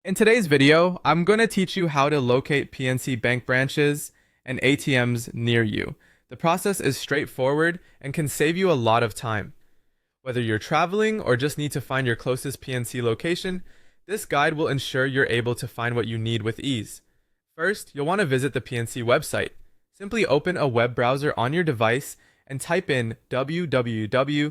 In today's video, I'm going to teach you how to locate PNC Bank branches and ATMs near you. The process is straightforward and can save you a lot of time. Whether you're traveling or just need to find your closest PNC location, this guide will ensure you're able to find what you need with ease. First, you'll want to visit the PNC website. Simply open a web browser on your device and type in www.dnc.com.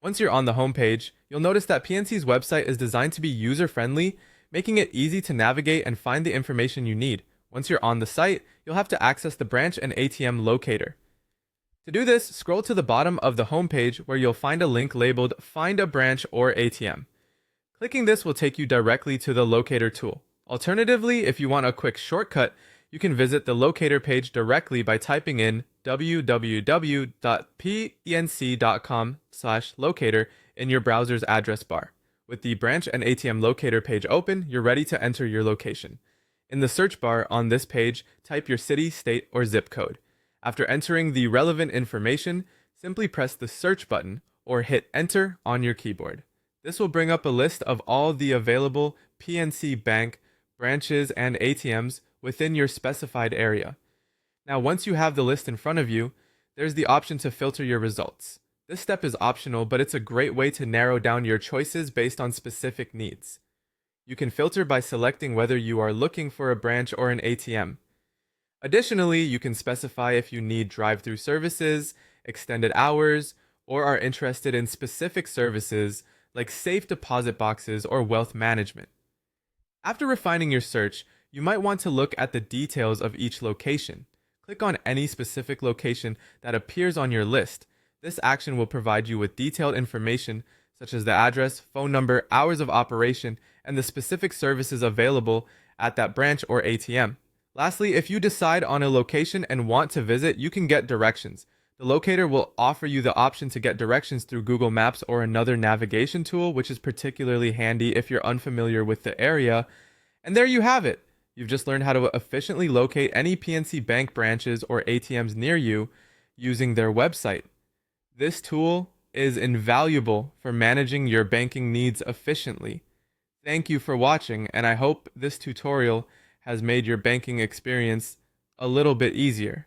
Once you're on the homepage, you'll notice that PNC's website is designed to be user-friendly, making it easy to navigate and find the information you need. Once you're on the site, you'll have to access the branch and ATM locator. To do this, scroll to the bottom of the homepage where you'll find a link labeled Find a Branch or ATM. Clicking this will take you directly to the locator tool. Alternatively, if you want a quick shortcut, you can visit the locator page directly by typing in www.pnc.com/locator in your browser's address bar. With the branch and ATM locator page open, you're ready to enter your location. In the search bar on this page, type your city, state, or zip code. After entering the relevant information, simply press the search button or hit enter on your keyboard. This will bring up a list of all the available PNC Bank branches and ATMs within your specified area. Now, once you have the list in front of you, there's the option to filter your results. This step is optional, but it's a great way to narrow down your choices based on specific needs. You can filter by selecting whether you are looking for a branch or an ATM. Additionally, you can specify if you need drive-through services, extended hours, or are interested in specific services like safe deposit boxes or wealth management. After refining your search, you might want to look at the details of each location. Click on any specific location that appears on your list. This action will provide you with detailed information such as the address, phone number, hours of operation, and the specific services available at that branch or ATM. Lastly, if you decide on a location and want to visit, you can get directions. The locator will offer you the option to get directions through Google Maps or another navigation tool, which is particularly handy if you're unfamiliar with the area. And there you have it. You've just learned how to efficiently locate any PNC Bank branches or ATMs near you using their website. This tool is invaluable for managing your banking needs efficiently. Thank you for watching, and I hope this tutorial has made your banking experience a little bit easier.